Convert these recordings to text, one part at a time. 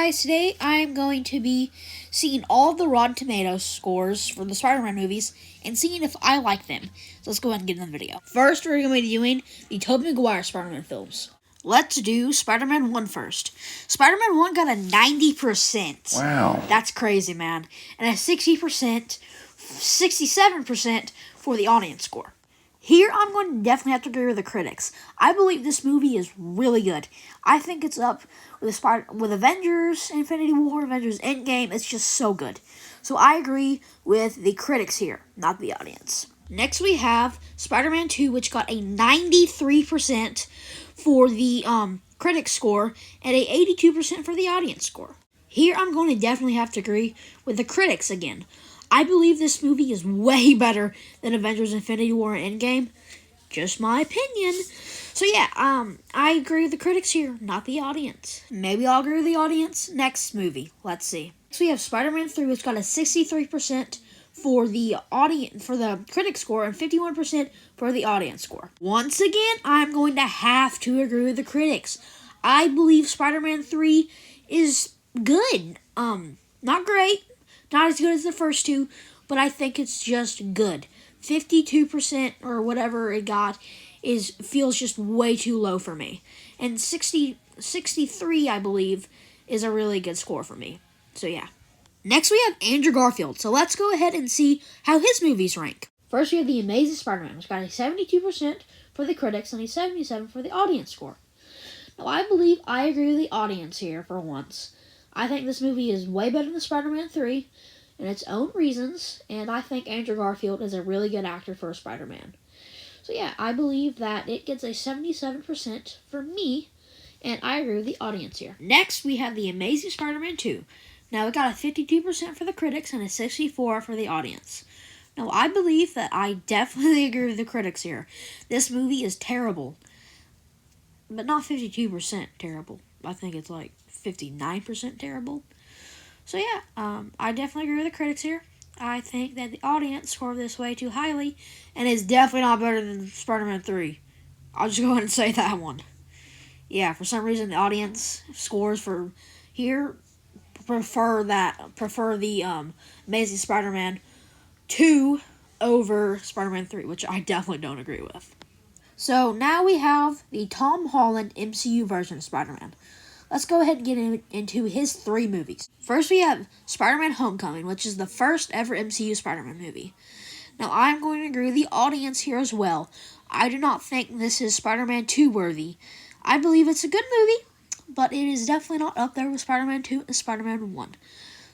guys, today I'm going to be seeing all the Rotten Tomatoes scores for the Spider-Man movies and seeing if I like them. So let's go ahead and get in the video. First, we're going to be doing the Tobey Maguire Spider-Man films. Let's do Spider-Man 1 first. Spider-Man 1 got a 90%. Wow. That's crazy, man. And a 60%, 67% for the audience score. Here, I'm going to definitely have to agree with the critics. I believe this movie is really good. I think it's up with Avengers, Infinity War, Avengers Endgame. It's just so good. So I agree with the critics here, not the audience. Next, we have Spider-Man 2, which got a 93% for the critic score and a 82% for the audience score. Here, I'm going to definitely have to agree with the critics again. I believe this movie is way better than Avengers Infinity War and Endgame. Just my opinion. So yeah, I agree with the critics here, not the audience. Maybe I'll agree with the audience next movie. Let's see. Next we have Spider-Man 3, which got a 63% for the audience, for the critic score, and 51% for the audience score. Once again, I'm going to have to agree with the critics. I believe Spider-Man 3 is good. Not great. Not as good as the first two, but I think it's just good. 52% or whatever it got feels just way too low for me. And 63, I believe, is a really good score for me. So yeah. Next we have Andrew Garfield. So let's go ahead and see how his movies rank. First we have The Amazing Spider-Man, which got a 72% for the critics and a 77% for the audience score. Now I believe I agree with the audience here for once. I think this movie is way better than Spider-Man 3 in its own reasons, and I think Andrew Garfield is a really good actor for Spider-Man. So yeah, I believe that it gets a 77% for me, and I agree with the audience here. Next, we have The Amazing Spider-Man 2. Now, it got a 52% for the critics and a 64% for the audience. Now, I believe that I definitely agree with the critics here. This movie is terrible, but not 52% terrible. I think it's like 59% terrible. So yeah, I definitely agree with the critics here. I think that the audience scored this way too highly, and it's definitely not better than Spider-Man 3. I'll just go ahead and say that one. Yeah, for some reason the audience scores for here prefer the Amazing Spider-Man 2 over Spider-Man 3, which I definitely don't agree with. So now we have the Tom Holland MCU version of Spider-Man. Let's go ahead and get into his 3 movies. First, we have Spider-Man Homecoming, which is the first ever MCU Spider-Man movie. Now, I'm going to agree with the audience here as well. I do not think this is Spider-Man 2 worthy. I believe it's a good movie, but it is definitely not up there with Spider-Man 2 and Spider-Man 1.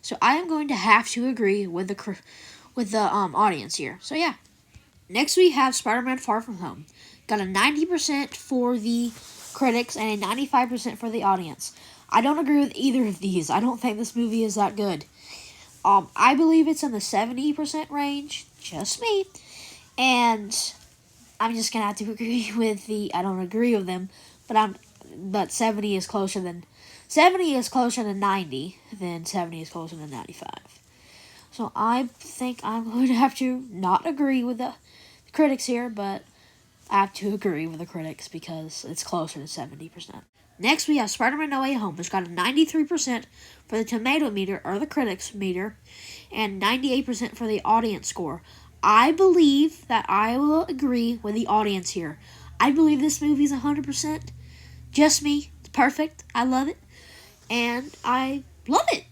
So I am going to have to agree with the audience here. So yeah. Next, we have Spider-Man Far From Home. Got a 90% for the critics and a 95% for the audience. I don't agree with either of these. I don't think this movie is that good. I believe it's in the 70% range, just me. And I'm just gonna have to agree with I don't agree with them, but 70 is closer to 90 than 70 is closer to 95. So I think I'm going to have to not agree with the critics here, but I have to agree with the critics because it's closer to 70%. Next, we have Spider-Man No Way Home, which got a 93% for the tomato meter, or the critics meter, and 98% for the audience score. I believe that I will agree with the audience here. I believe this movie is 100%. Just me. It's perfect. I love it. And I love it.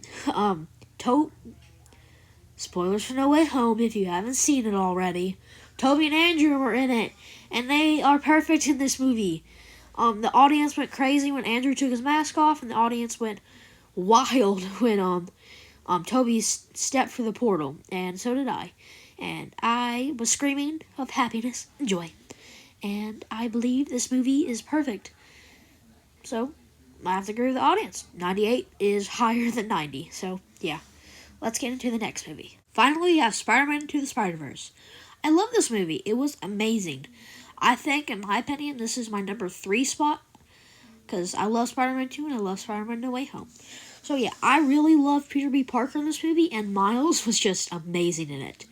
Spoilers for No Way Home if you haven't seen it already. Tobey and Andrew were in it, and they are perfect in this movie. The audience went crazy when Andrew took his mask off, and the audience went wild when Tobey stepped through the portal, and so did I. And I was screaming of happiness and joy. And I believe this movie is perfect. So, I have to agree with the audience. 98 is higher than 90, so yeah. Let's get into the next movie. Finally, we have Spider-Man Into the Spider-Verse. I love this movie. It was amazing. I think, in my opinion, this is my number 3 spot, because I love Spider-Man 2 and I love Spider-Man No Way Home. So yeah, I really love Peter B. Parker in this movie, and Miles was just amazing in it.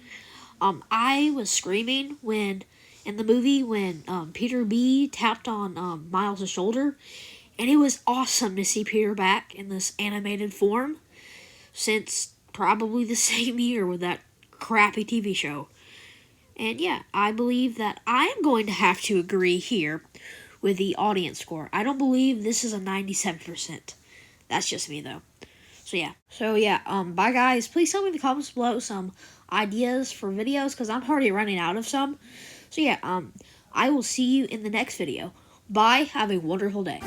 I was screaming in the movie when Peter B. tapped on Miles' shoulder, And it was awesome to see Peter back in this animated form since probably the same year with that crappy TV show. And yeah, I believe that I'm going to have to agree here with the audience score. I don't believe this is a 97%. That's just me though. So yeah, bye guys. Please tell me in the comments below some ideas for videos because I'm already running out of some. So yeah, I will see you in the next video. Bye. Have a wonderful day.